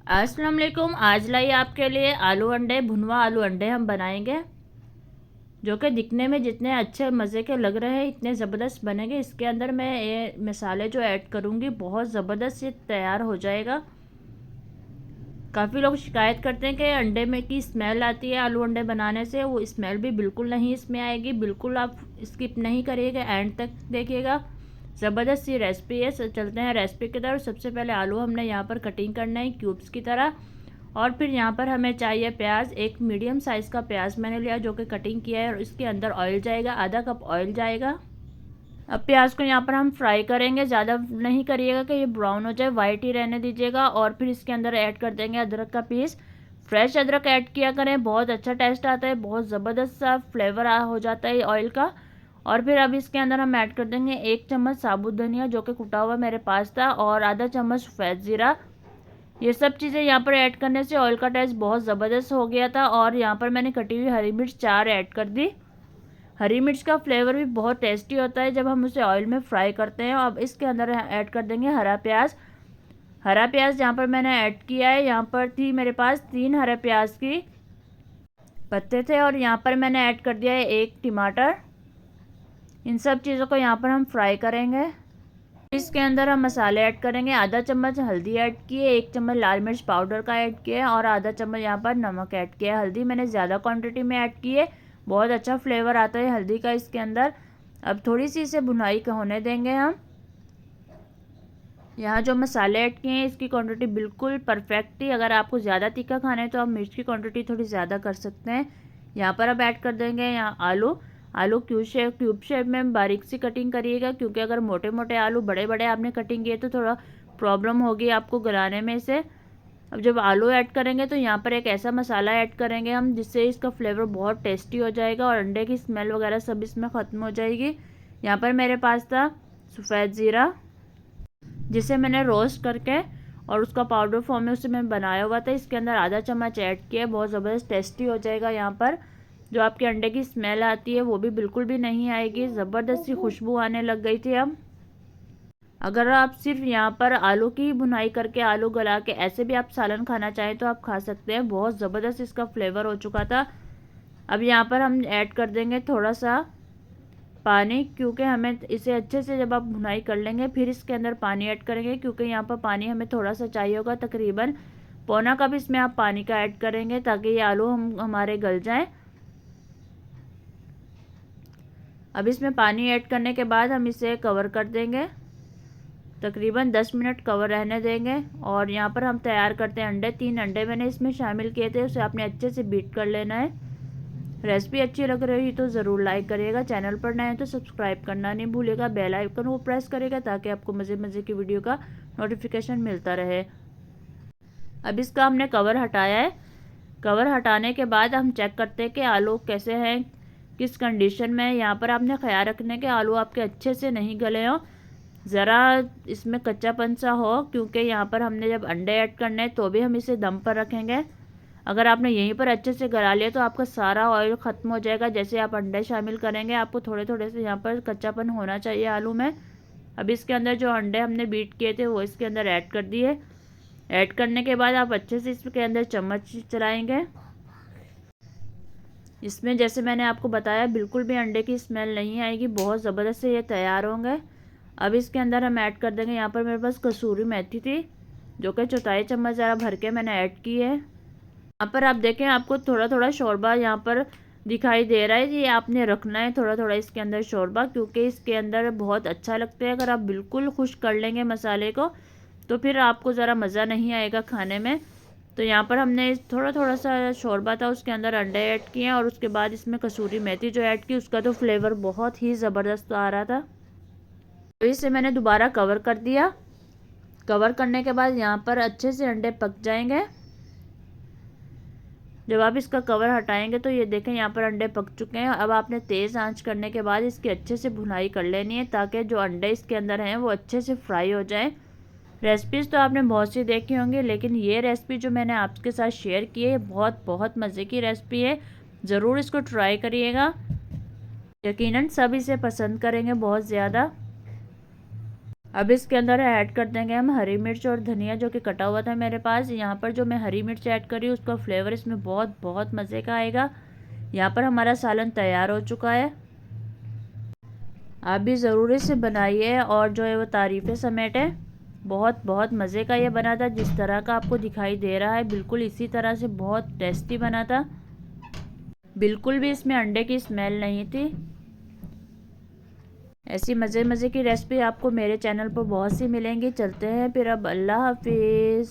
अस्सलाम वालेकुम। आज लाई आपके लिए आलू अंडे, भुनवा आलू अंडे हम बनाएंगे, जो कि दिखने में जितने अच्छे मज़े के लग रहे हैं इतने ज़बरदस्त बनेंगे। इसके अंदर मैं ये मसाले जो ऐड करूँगी बहुत ज़बरदस्त ये तैयार हो जाएगा। काफ़ी लोग शिकायत करते हैं कि अंडे में की स्मेल आती है आलू अंडे बनाने से, वो स्मेल भी बिल्कुल नहीं इसमें आएगी। बिल्कुल आप स्किप नहीं करिएगा, एंड तक देखिएगा। ज़बरदस्त सी रेसिपी है। चलते हैं रेसिपी की तरफ। सबसे पहले आलू हमने यहाँ पर कटिंग करना है क्यूब्स की तरह, और फिर यहाँ पर हमें चाहिए प्याज। एक मीडियम साइज़ का प्याज मैंने लिया जो कि कटिंग किया है, और इसके अंदर ऑयल जाएगा, आधा कप ऑयल जाएगा। अब प्याज को यहाँ पर हम फ्राई करेंगे, ज़्यादा नहीं करिएगा कि ये ब्राउन हो जाए, वाइट ही रहने दीजिएगा। और फिर इसके अंदर ऐड कर देंगे अदरक का पीस। फ्रेश अदरक ऐड किया करें, बहुत अच्छा टेस्ट आता है, बहुत ज़बरदस्त सा फ्लेवर हो जाता है ऑयल का। और फिर अब इसके अंदर हम ऐड कर देंगे 1 चम्मच साबुत धनिया जो कि कुटा हुआ मेरे पास था, और आधा चम्मच सफ़ेद ज़ीरा। ये सब चीज़ें यहाँ पर ऐड करने से ऑयल का टेस्ट बहुत ज़बरदस्त हो गया था। और यहाँ पर मैंने कटी हुई हरी मिर्च 4 ऐड कर दी। हरी मिर्च का फ्लेवर भी बहुत टेस्टी होता है जब हम उसे ऑयल में फ्राई करते हैं। अब इसके अंदर ऐड कर देंगे हरा प्याज। हरा प्याज यहाँ पर मैंने ऐड किया है, यहाँ पर थी मेरे पास 3 हरे प्याज की पत्ते थे, और यहाँ पर मैंने ऐड कर दिया है 1 टमाटर। इन सब चीज़ों को यहाँ पर हम फ्राई करेंगे। इसके अंदर हम मसाले ऐड करेंगे। आधा चम्मच हल्दी ऐड की है, 1 चम्मच लाल मिर्च पाउडर का ऐड किया है, और आधा चम्मच यहाँ पर नमक ऐड किया है। हल्दी मैंने ज़्यादा क्वांटिटी में ऐड की है, बहुत अच्छा फ्लेवर आता है हल्दी का इसके अंदर। अब थोड़ी सी इसे भुनाई होने देंगे हम। यहाँ जो मसाले ऐड किए हैं इसकी क्वांटिटी बिल्कुल परफेक्ट थी। अगर आपको ज़्यादा तीखा खाना है तो आप मिर्च की क्वांटिटी थोड़ी ज़्यादा कर सकते हैं। यहाँ पर अब ऐड कर देंगे यहाँ आलू। आलू क्यूब शेप में बारीक सी कटिंग करिएगा, क्योंकि अगर मोटे मोटे आलू बड़े बड़े आपने कटिंग किए तो थोड़ा प्रॉब्लम होगी आपको गलाने में से। अब जब आलू ऐड करेंगे तो यहाँ पर एक ऐसा मसाला ऐड करेंगे हम जिससे इसका फ्लेवर बहुत टेस्टी हो जाएगा, और अंडे की स्मेल वगैरह सब इसमें ख़त्म हो जाएगी। यहाँ पर मेरे पास था सफ़ेद ज़ीरा, जिसे मैंने रोस्ट करके और उसका पाउडर फॉर्म में उसे मैं बनाया हुआ था। इसके अंदर आधा चम्मच ऐड किया, बहुत ज़बरदस्त टेस्टी हो जाएगा। यहाँ पर जो आपके अंडे की स्मेल आती है वो भी बिल्कुल भी नहीं आएगी, ज़बरदस्त सी खुशबू आने लग गई थी। अब अगर आप सिर्फ यहाँ पर आलू की भुनाई करके आलू गला के ऐसे भी आप सालन खाना चाहें तो आप खा सकते हैं, बहुत ज़बरदस्त इसका फ्लेवर हो चुका था। अब यहाँ पर हम ऐड कर देंगे थोड़ा सा पानी, क्योंकि हमें इसे अच्छे से जब आप भुनाई कर लेंगे फिर इसके अंदर पानी ऐड करेंगे, क्योंकि यहाँ पर पानी हमें थोड़ा सा चाहिए होगा, तकरीबन पौना कप इसमें आप पानी का ऐड करेंगे ताकि ये आलू हमारे गल जाएं। अब इसमें पानी ऐड करने के बाद हम इसे कवर कर देंगे, तकरीबन 10 मिनट कवर रहने देंगे। और यहाँ पर हम तैयार करते हैं अंडे। 3 अंडे मैंने इसमें शामिल किए थे, उसे आपने अच्छे से बीट कर लेना है। रेसिपी अच्छी लग रही तो ज़रूर लाइक करिएगा, चैनल पर नए हैं तो सब्सक्राइब करना नहीं भूलिएगा, बेल आइकन को प्रेस करिएगा ताकि आपको मज़े मज़े की वीडियो का नोटिफिकेशन मिलता रहे। अब इसका हमने कवर हटाया है। कवर हटाने के बाद हम चेक करते हैं कि आलू कैसे हैं, किस कंडीशन में है। यहाँ पर आपने ख्याल रखना कि आलू आपके अच्छे से नहीं गले हों, ज़रा इसमें कच्चापन सा हो, क्योंकि यहाँ पर हमने जब अंडे ऐड करने हैं तो भी हम इसे दम पर रखेंगे। अगर आपने यहीं पर अच्छे से गला लिया तो आपका सारा ऑयल ख़त्म हो जाएगा। जैसे आप अंडे शामिल करेंगे आपको थोड़े थोड़े से यहाँ पर कच्चापन होना चाहिए आलू में। अब इसके अंदर जो अंडे हमने बीट किए थे वो इसके अंदर ऐड कर दिए। ऐड करने के बाद आप अच्छे से इसके अंदर चम्मच चलाएंगे। इसमें जैसे मैंने आपको बताया बिल्कुल भी अंडे की स्मेल नहीं आएगी, बहुत ज़बरदस्त से ये तैयार होंगे। अब इसके अंदर हम ऐड कर देंगे, यहाँ पर मेरे पास कसूरी मेथी थी जो कि 4 चम्मच ज़रा भर के मैंने ऐड की है। यहाँ पर आप देखें आपको थोड़ा थोड़ा शोरबा यहाँ पर दिखाई दे रहा है, ये आपने रखना है थोड़ा थोड़ा इसके अंदर शोरबा, क्योंकि इसके अंदर बहुत अच्छा लगता है। अगर आप बिल्कुल खुश कर लेंगे मसाले को तो फिर आपको ज़रा मज़ा नहीं आएगा खाने में। तो यहाँ पर हमने थोड़ा थोड़ा सा शोरबा था उसके अंदर अंडे ऐड किए, और उसके बाद इसमें कसूरी मेथी जो ऐड की उसका तो फ्लेवर बहुत ही ज़बरदस्त आ रहा था। तो इसे मैंने दोबारा कवर कर दिया। कवर करने के बाद यहाँ पर अच्छे से अंडे पक जाएंगे। जब आप इसका कवर हटाएंगे तो ये देखें यहाँ पर अंडे पक चुके हैं। अब आपने तेज़ आंच करने के बाद इसकी अच्छे से भुनाई कर लेनी है ताकि जो अंडे इसके अंदर हैं वो अच्छे से फ्राई हो जाएं। रेसिपीज़ तो आपने बहुत सी देखी होंगी, लेकिन ये रेसिपी जो मैंने आपके साथ शेयर की है बहुत बहुत मज़े की रेसिपी है। ज़रूर इसको ट्राई करिएगा, यकीनन सब इसे पसंद करेंगे बहुत ज़्यादा। अब इसके अंदर ऐड कर देंगे हम हरी मिर्च और धनिया, जो कि कटा हुआ था मेरे पास। यहाँ पर जो मैं हरी मिर्च ऐड करी उसका फ्लेवर इसमें बहुत बहुत मज़े का आएगा। यहाँ पर हमारा सालन तैयार हो चुका है। आप भी ज़रूर इसे बनाइए और जो है वो तारीफ़ें समेटे। बहुत बहुत मज़े का ये बना था, जिस तरह का आपको दिखाई दे रहा है बिल्कुल इसी तरह से बहुत टेस्टी बना था। बिल्कुल भी इसमें अंडे की स्मेल नहीं थी। ऐसी मज़े मज़े की रेसिपी आपको मेरे चैनल पर बहुत सी मिलेंगी। चलते हैं फिर अब, अल्लाह हाफिज़।